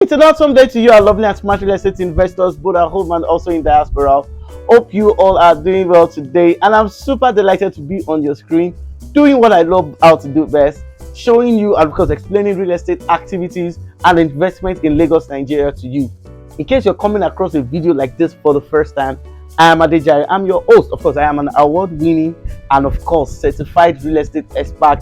It's an awesome day to you, our lovely and smart real estate investors, both at home and also in diaspora. Hope you all are doing well today, and I'm super delighted to be on your screen, doing what I love how to do best, showing you and of course explaining real estate activities and investment in Lagos, Nigeria to you. In case you're coming across a video like this for the first time, I am IBEJU. I'm your host. Of course, I am an award-winning and of course certified real estate expert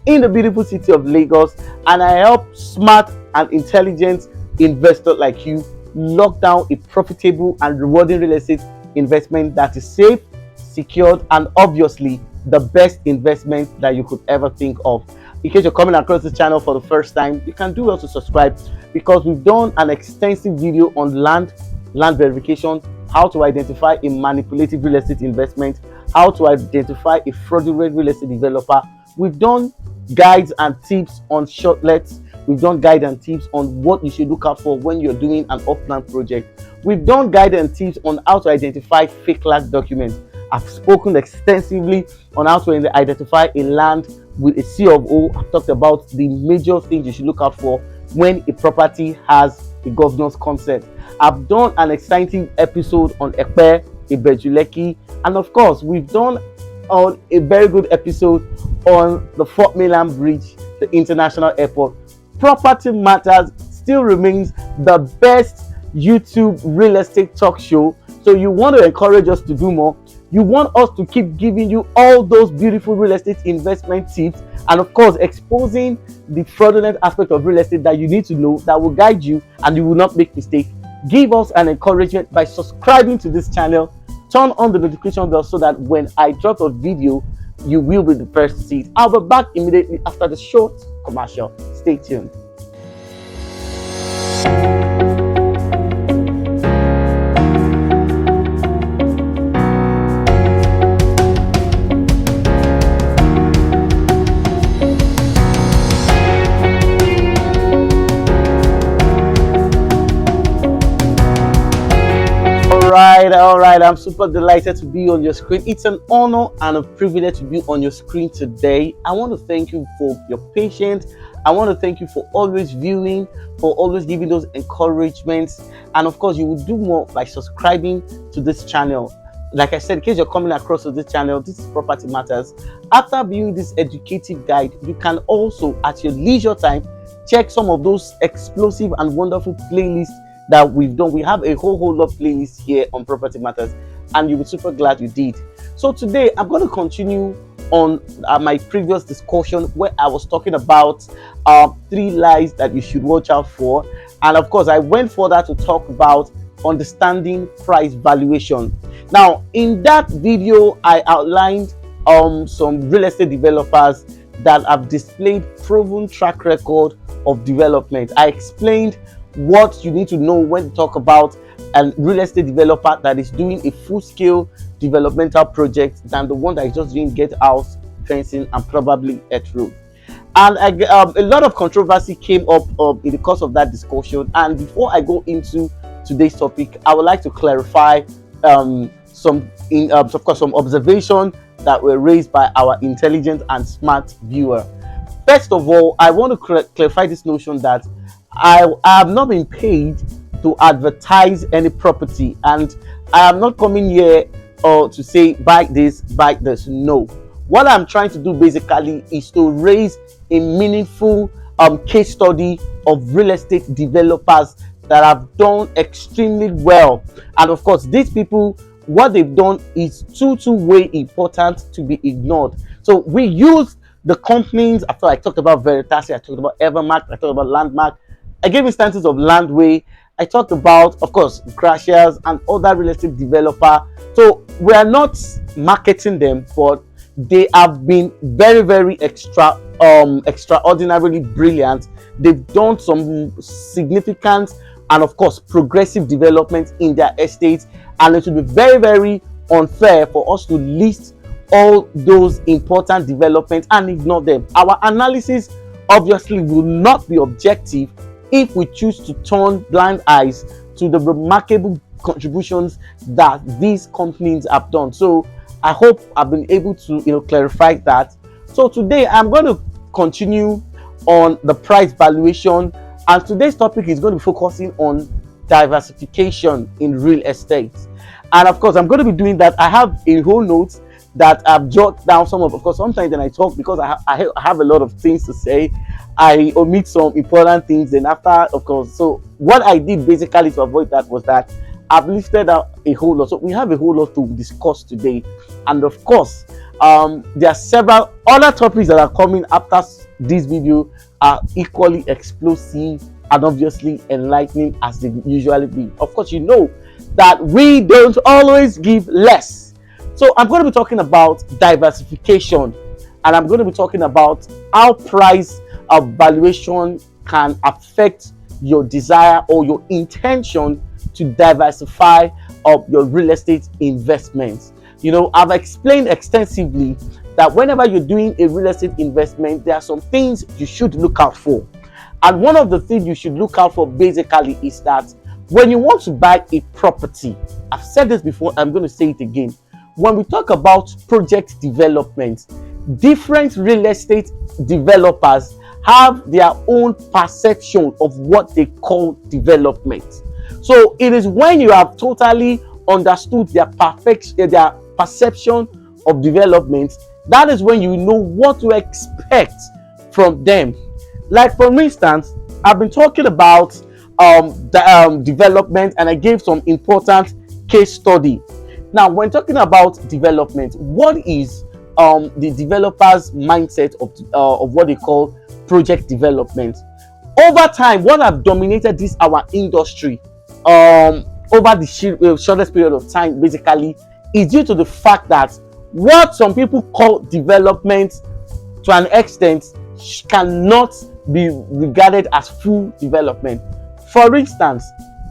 in the beautiful city of Lagos, and I help smart and intelligent investors like you lock down a profitable and rewarding real estate investment that is safe, secured, and obviously the best investment that you could ever think of. In case you're coming across this channel for the first time, you can do well to subscribe because we've done an extensive video on land verification, how to identify a manipulative real estate investment, how to identify a fraudulent real estate developer. We've done guides and tips on shortlets. We've done guide and tips on what you should look out for when you're doing an off-plan project. We've done guide and tips on how to identify fake land documents. I've spoken extensively on how to identify a land with a C of O. I've talked about the major things you should look out for when a property has a governance concept. I've done an exciting episode on IBEJU Lekki, and of course, we've done on a very good episode on the Fort Mainland Bridge, the international airport. Property Matters still remains the best YouTube real estate talk show. So you want to encourage us to do more. You want us to keep giving you all those beautiful real estate investment tips, and of course exposing the fraudulent aspect of real estate that you need to know, that will guide you and you will not make mistakes. Give us an encouragement by subscribing to this channel. Turn on the notification bell so that when I drop a video, you will be the first to see it. I'll be back immediately after the short commercial. Stay tuned. All right. I'm super delighted to be on your screen. It's an honor and a privilege to be on your screen today. I want to thank you for your patience. I want to thank you for always viewing, for always giving those encouragements. And of course, you will do more by subscribing to this channel. Like I said, in case you're coming across to this channel, this is Property Matters. After viewing this educative guide, you can also, at your leisure time, check some of those explosive and wonderful playlists that we've done. We have a whole lot of playlists here on Property Matters, and you'll be super glad you did. So today I'm going to continue on my previous discussion where I was talking about 3 lies that you should watch out for, and of course I went further to talk about understanding price valuation. Now in that video I outlined some real estate developers that have displayed proven track record of development. I explained what you need to know when you talk about a real estate developer that is doing a full-scale developmental project than the one that is just doing get house, fencing, and probably earth road. And a lot of controversy came up in the course of that discussion. And before I go into today's topic, I would like to clarify some observations that were raised by our intelligent and smart viewer. First of all, I want to clarify this notion that I have not been paid to advertise any property, and I am not coming here to say buy this. No, what I'm trying to do basically is to raise a meaningful case study of real estate developers that have done extremely well. And of course, these people, what they've done is too way important to be ignored. So we use the companies. After I talked about Veritas, I talked about Evermark, I talked about Landmark. I gave instances of Landway. I talked about, of course, Gracias and other real estate developer. So we are not marketing them, but they have been very extraordinarily brilliant. They've done some significant and of course progressive development in their estates, and it would be very unfair for us to list all those important developments and ignore them. Our analysis obviously will not be objective if we choose to turn blind eyes to the remarkable contributions that these companies have done. So I hope I've been able to clarify that. So today I'm going to continue on the price valuation And today's topic is going to be focusing on diversification in real estate. And of course, I'm going to be doing that. I have a whole note that I've jotted down some of course, sometimes when I talk, because I have a lot of things to say, I omit some important things. Then after, of course, so what I did basically to avoid that was that I've listed out a whole lot. So we have a whole lot to discuss today. And of course, there are several other topics that are coming after this video, are equally explosive and obviously enlightening as they usually be. Of course, you know that we don't always give less. So I'm going to be talking about diversification, and I'm going to be talking about how price of valuation can affect your desire or your intention to diversify of your real estate investments. You know, I've explained extensively that whenever you're doing a real estate investment, there are some things you should look out for. And one of the things you should look out for basically is that when you want to buy a property, I've said this before, I'm going to say it again. When we talk about project development, different real estate developers have their own perception of what they call development. So it is when you have totally understood their perception of development, that is when you know what to expect from them. Like for instance, I've been talking about development, and I gave some important case study. Now, when talking about development, what is the developer's mindset of what they call project development? Over time, what have dominated this our industry over the shortest period of time basically is due to the fact that what some people call development to an extent cannot be regarded as full development. For instance,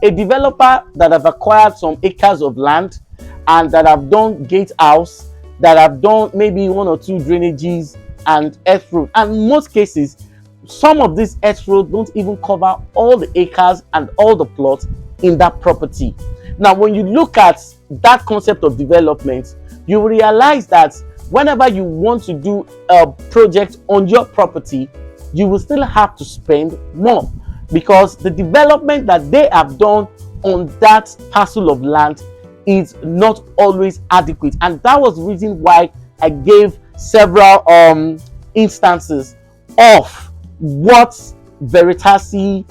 a developer that have acquired some acres of land and that have done gatehouse, that have done maybe 1 or 2 drainages and earth road, and in most cases some of these earth roads don't even cover all the acres and all the plots in that property. Now, when you look at that concept of development, you realize that whenever you want to do a project on your property, you will still have to spend more, because the development that they have done on that parcel of land is not always adequate. And that was the reason why I gave several instances of what Veritasi,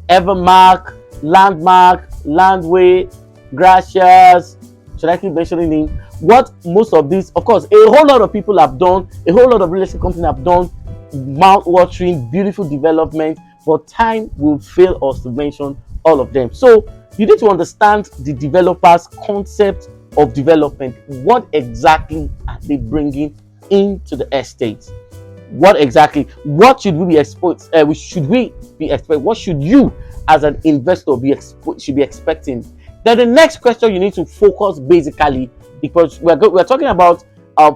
Evermark, Landmark, Landway, Gracias, should I keep mentioning name? What most of these, of course, a whole lot of people have done, a whole lot of real estate companies have done mouth-watering, beautiful development, but time will fail us to mention all of them. So you need to understand the developer's concept of development. What exactly are they bringing into the estate? What should we be expecting? What should you as an investor should be expecting? Then the next question you need to focus basically, because we're talking about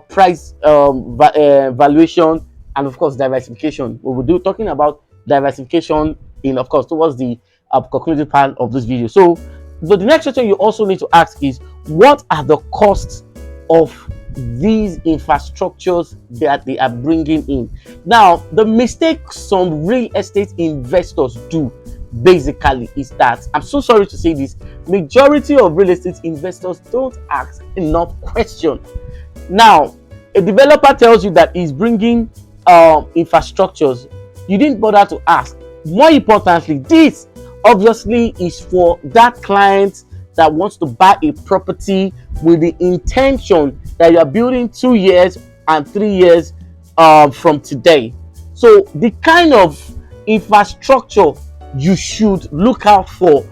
price valuation and of course diversification. We will do talking about diversification in, of course, towards the concluding part of this video. So the next question you also need to ask is, what are the costs of these infrastructures that they are bringing in? Now, the mistake some real estate investors do basically is that, I'm so sorry to say this, majority of real estate investors don't ask enough questions. Now, a developer tells you that he's bringing infrastructures, you didn't bother to ask. More importantly, this obviously is for that client that wants to buy a property with the intention that you are building 2 years and 3 years from today. So the kind of infrastructure you should look out for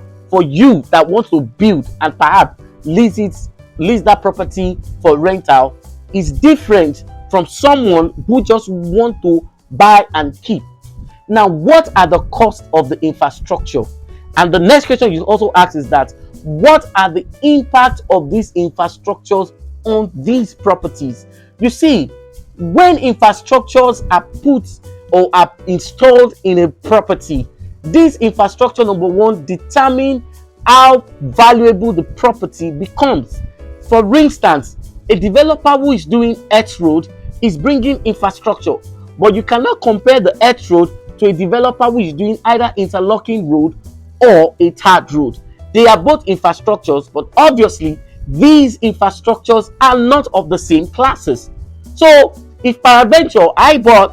you that want to build and perhaps lease that property for rental is different from someone who just want to buy and keep. Now, what are the costs of the infrastructure? And the next question you also ask is that, what are the impact of these infrastructures on these properties? You see, when infrastructures are put or are installed in a property, this infrastructure, number one, determine how valuable the property becomes. For instance, a developer who is doing earth road is bringing infrastructure, but you cannot compare the earth road to a developer who is doing either interlocking road or a tarred road. They are both infrastructures, but obviously these infrastructures are not of the same classes. So if peradventure I bought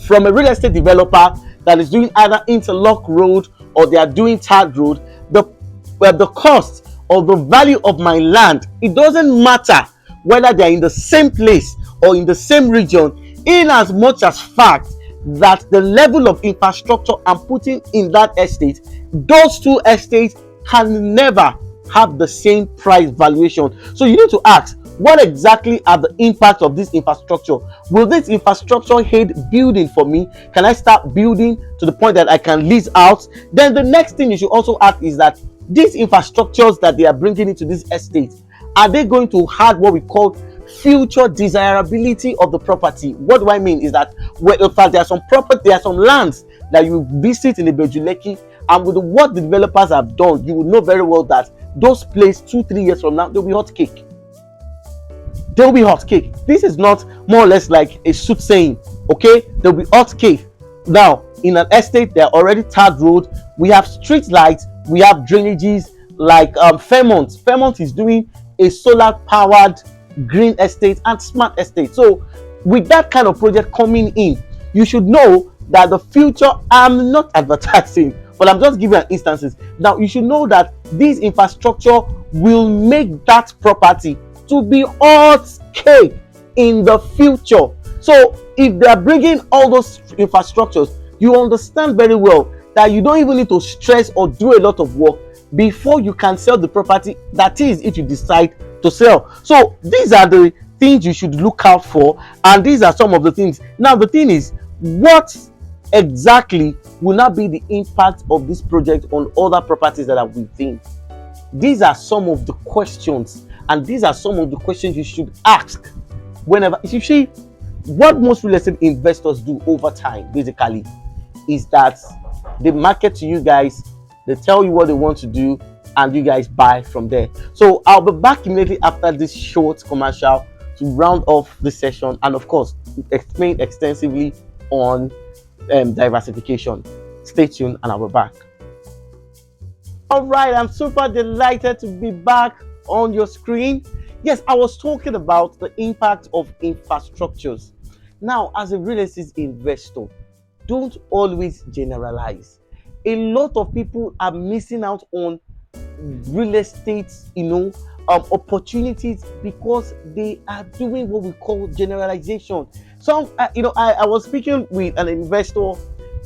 from a real estate developer that is doing either interlock road or they are doing tarred road, the cost or the value of my land, it doesn't matter whether they are in the same place or in the same region, in as much as fact that the level of infrastructure I'm putting in that estate, those two estates can never have the same price valuation. So you need to ask, what exactly are the impacts of this infrastructure? Will this infrastructure aid building for me? Can I start building to the point that I can lease out? Then the next thing you should also ask is that these infrastructures that they are bringing into this estate, are they going to have what we call future desirability of the property? What do I mean is that, well, in fact, there are some lands that you visit in IBEJU Lekki, and with what the developers have done, you will know very well that those places 2-3 years from now, they'll be hot cake. They'll be hot cake. This is not more or less like a soothsaying, okay? They'll be hot cake. Now, in an estate, they're already tarred road. We have street lights. We have drainages like Fairmont. Fairmont is doing a solar-powered green estate and smart estate. So, with that kind of project coming in, you should know that the future, I'm not advertising, but I'm just giving instances. Now, you should know that this infrastructure will make that property to be hot cake in the future. So if they are bringing all those infrastructures, you understand very well that you don't even need to stress or do a lot of work before you can sell the property. That is, if you decide to sell. So these are the things you should look out for, and these are some of the things. Now the thing is, what exactly will not be the impact of this project on other properties that are within? These are some of the questions, and these are some of the questions you should ask whenever. You see, what most real estate investors do over time basically is that they market to you guys, they tell you what they want to do, and you guys buy from there. So I'll be back immediately after this short commercial to round off this session, and of course explain extensively on diversification. Stay tuned and I'll be back. All right, I'm super delighted to be back on your screen. Yes, I was talking about the impact of infrastructures. Now, as a real estate investor, don't always generalize. A lot of people are missing out on real estate, opportunities because they are doing what we call generalization. Some, I was speaking with an investor,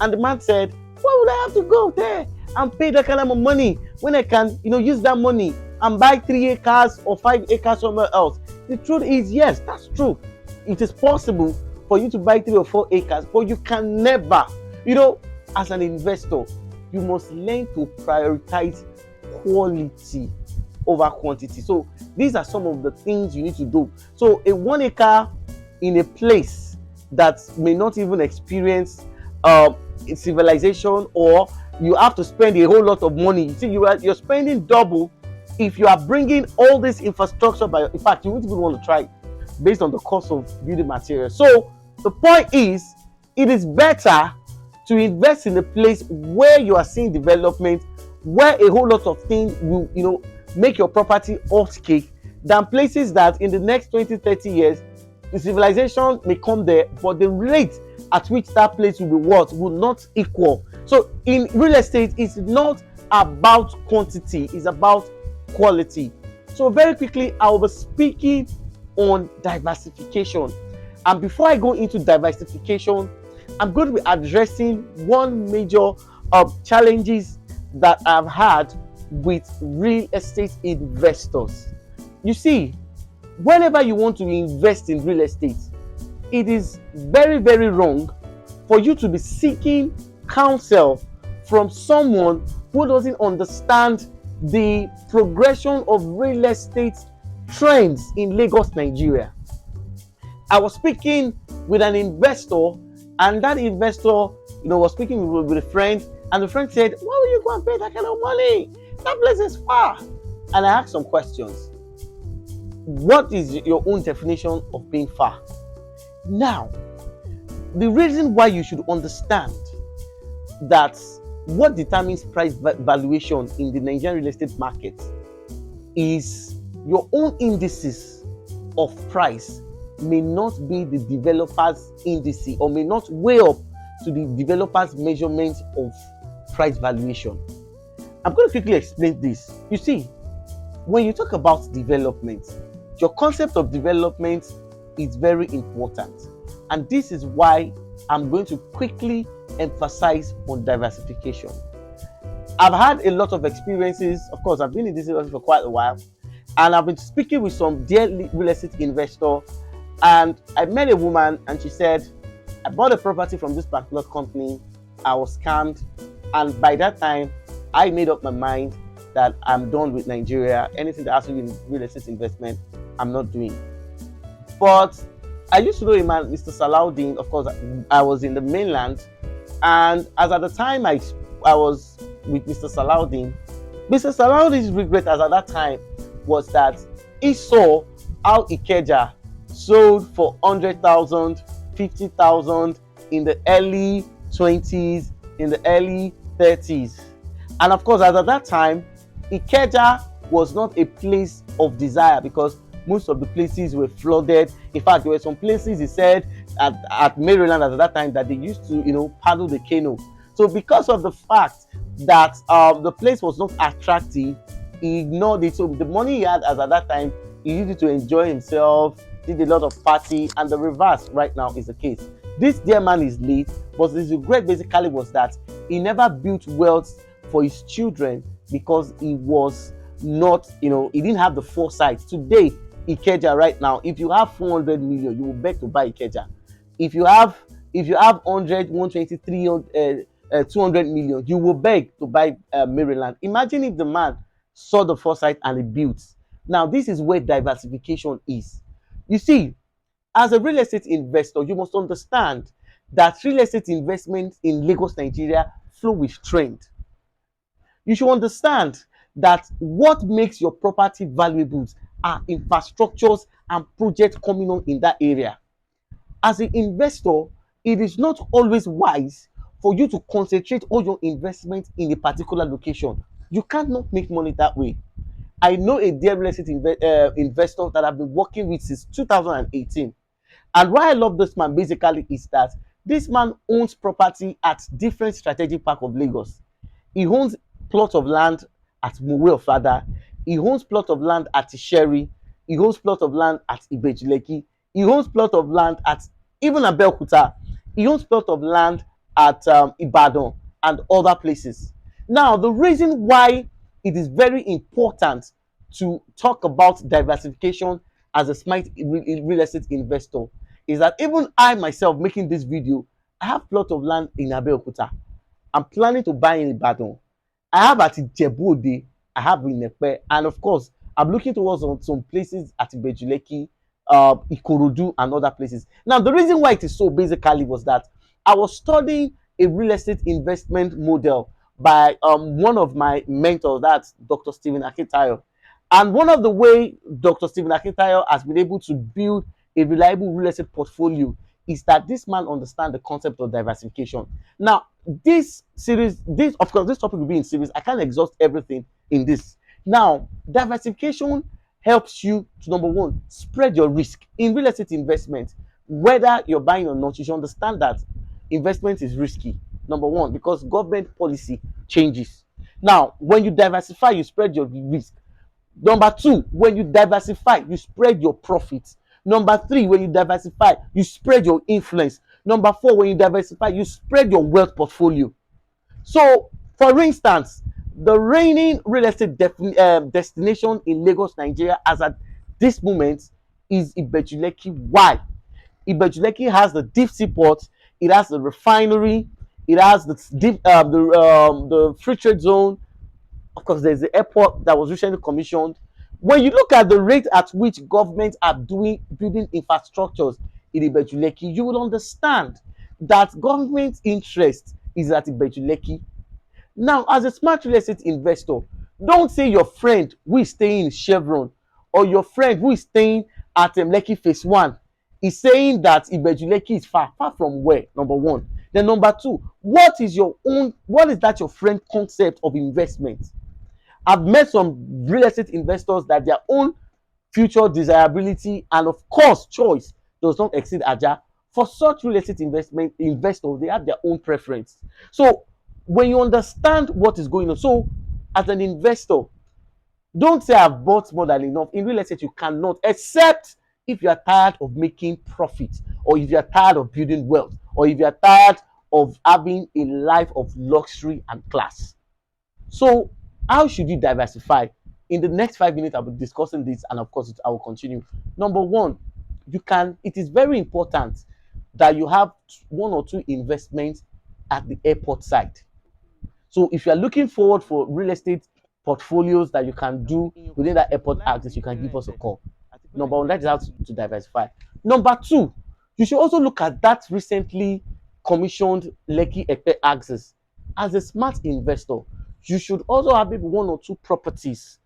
and the man said, "Why would I have to go there and pay that kind of money when I can, use that money and buy 3 acres or 5 acres somewhere else?" The truth is, yes, that's true. It is possible for you to buy 3 or 4 acres, but you can never, as an investor, you must learn to prioritize quality over quantity. So these are some of the things you need to do. So a 1 acre in a place that may not even experience civilization, or you have to spend a whole lot of money. You see, you're spending double if you are bringing all this infrastructure in fact, you wouldn't even want to try it based on the cost of building materials. So the point is, it is better to invest in a place where you are seeing development, where a whole lot of things will, make your property hot cake, than places that in the next 20-30 years, the civilization may come there, but the rate at which that place will be worth will not equal. So in real estate, it's not about quantity, it's about quality. So very quickly, I will be speaking on diversification. And before I go into diversification, I'm going to be addressing one major challenges that I've had with real estate investors. You see, whenever you want to invest in real estate, it is very, very wrong for you to be seeking counsel from someone who doesn't understand the progression of real estate trends in Lagos, Nigeria. I was speaking with an investor, and that investor, was speaking with a friend, and the friend said, "Why will you go and pay that kind of money? That place is far." And I asked some questions. What is your own definition of being far? Now, the reason why you should understand that what determines price valuation in the Nigerian real estate market is your own indices of price may not be the developer's indice, or may not weigh up to the developer's measurement of price valuation. I'm going to quickly explain this. You see, when you talk about development, your concept of development is very important. And this is why I'm going to quickly emphasize on diversification. I've had a lot of experiences. Of course, I've been in this industry for quite a while, and I've been speaking with some dear real estate investor, and I met a woman and she said, I bought a property from this particular company, I was scammed, and by that time I made up my mind that I'm done with Nigeria. Anything that has to do with real estate investment, I'm not doing. But I used to know a man, Mr. Salaudin. Of course, I was in the mainland, and as at the time I was with Mr. Salaudin, Mr. Salaudin's regret as at that time was that he saw how Ikeja sold for 100,000, 50,000 in the early 20s, in the early 30s. And of course, as at that time, Ikeja was not a place of desire because most of the places were flooded. In fact, there were some places, he said, at Maryland at that time that they used to, paddle the canoe. So because of the fact that the place was not attractive, he ignored it. So the money he had as at that time, he used it to enjoy himself, did a lot of party, and the reverse right now is the case. This dear man is late, but his regret basically was that he never built wealth for his children because he was not, he didn't have the foresight. Today, Ikeja right now, if you have 400 million, you will beg to buy Ikeja. If you have 100, 120, 300, 200 million, you will beg to buy Maryland. Imagine if the man saw the foresight and he built. Now, this is where diversification is. You see, as a real estate investor, you must understand that real estate investments in Lagos, Nigeria flow with trend. You should understand that what makes your property valuable are infrastructures and projects coming on in that area. As an investor, it is not always wise for you to concentrate all your investment in a particular location. You cannot make money that way. I know a dear real estate investor that I've been working with since 2018. And why I love this man basically is that this man owns property at different strategic parts of Lagos. He owns plot of land at Mowe of Fada. He owns plot of land at Isheri. He owns plot of land at IBEJU Lekki. He owns plot of land at even Abeokuta. He owns plot of land at Ibadan and other places. Now, the reason why it is very important to talk about diversification as a smart real estate investor is that even I myself making this video, I have plot of land in Abeokuta. I'm planning to buy in Ibadan. I have at Ijebu-Ode, I have in Epe, and of course, I'm looking towards some places at IBEJU Lekki, Ikorodu, and other places. Now, the reason why it is so basically was that I was studying a real estate investment model by one of my mentors, that's Dr. Stephen Akintayo. And one of the way Dr. Stephen Akintayo has been able to build a reliable real estate portfolio is that this man understands the concept of diversification. Now, this series, of course, this topic will be in series. I can't exhaust everything in this. Now, diversification helps you to, number one, spread your risk in real estate investment. Whether you're buying or not, you should understand that investment is risky. Number one, because government policy changes. Now, when you diversify, you spread your risk. Number two, when you diversify, you spread your profits. Number three, when you diversify, you spread your influence. Number four, when you diversify, you spread your wealth portfolio. So, for instance, the reigning real estate destination in Lagos, Nigeria, as at this moment, is IBEJU Lekki. Why? IBEJU Lekki has the deep sea port, it has the refinery, it has the free trade zone. Of course, there's the airport that was recently commissioned. When you look at the rate at which governments are building infrastructures in IBEJU Lekki, you will understand that government interest is at IBEJU Lekki. Now, as a smart real estate investor, don't say your friend who is staying in Chevron or your friend who is staying at Lekki Phase 1 is saying that IBEJU Lekki is far from where? Number one, Then number two, what is that your friend concept of investment? I've met some real estate investors that their own future desirability and of course choice does not exceed aja. For such real estate investment investors, they have their own preference. So when you understand what is going on, so as an investor, don't say I've bought more than enough. In real estate, you cannot, except if you are tired of making profit, or if you are tired of building wealth, or if you are tired of having a life of luxury and class. So, how should you diversify? In the next 5 minutes, I'll be discussing this, and of course, I will continue. Number one, it is very important that you have one or two investments at the airport site. So if you are looking forward for real estate portfolios that you can do within that airport axis, you can give us a call. Number one, that is how to diversify. Number two, you should also look at that recently commissioned Lekki axis. As a smart investor, you should also have maybe one or two properties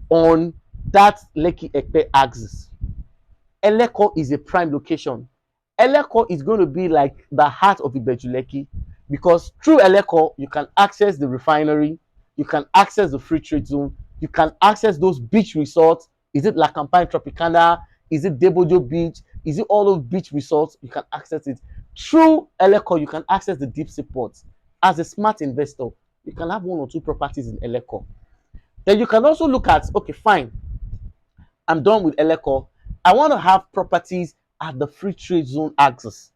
on that Lekki axis. Eleko is a prime location. Eleko is going to be like the heart of IBEJU Lekki, because through Eleko you can access the refinery, you can access the free trade zone, you can access those beach resorts. Is it La Campagne Tropicana? Is it Debojo Beach? Is it all those beach resorts? You can access it. Through Eleko you can access the deep sea ports. As a smart investor, you can have one or two properties in Eleko. Then you can also look at, okay, fine, I'm done with Eleko. I want to have properties at the free trade zone axis.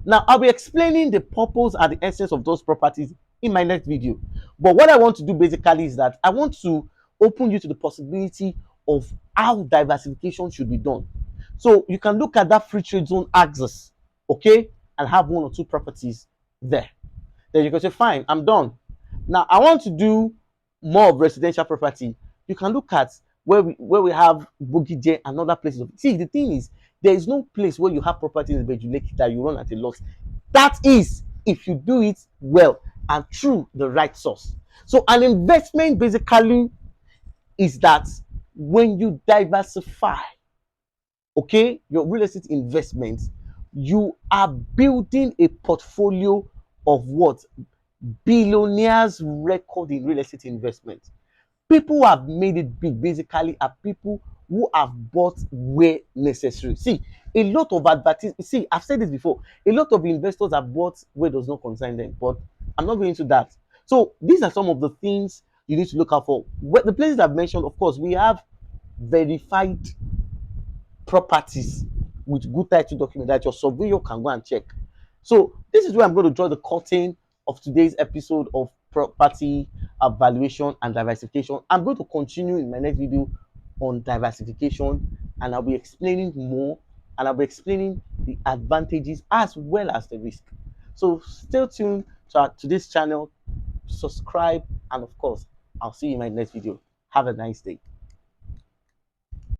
Now, I'll be explaining the purpose and the essence of those properties in my next video. But what I want to do basically is that I want to open you to the possibility of how diversification should be done. So you can look at that free trade zone axis, okay, and have one or two properties there. Then you can say, fine, I'm done. Now, I want to do more of residential property. You can look at where we have Bogije and other places. See, the thing is, there is no place where you have property in IBEJU Lekki that you run at a loss. That is if you do it well and through the right source. So an investment basically is that when you diversify, okay, your real estate investments, you are building a portfolio of what? Billionaires record in real estate investment. People who have made it big basically are people who have bought where necessary. See, a lot of see, I've said this before, a lot of investors have bought where does not concern them, but I'm not going into that. So these are some of the things you need to look out for. The places I've mentioned, of course, we have verified properties with good title document that your surveyor can go and check. So this is where I'm going to draw the curtain of today's episode of property valuation and diversification. I'm going to continue in my next video on diversification, and I'll be explaining more, and I'll be explaining the advantages as well as the risk. So stay tuned to this channel, subscribe, and of course, I'll see you in my next video. Have a nice day.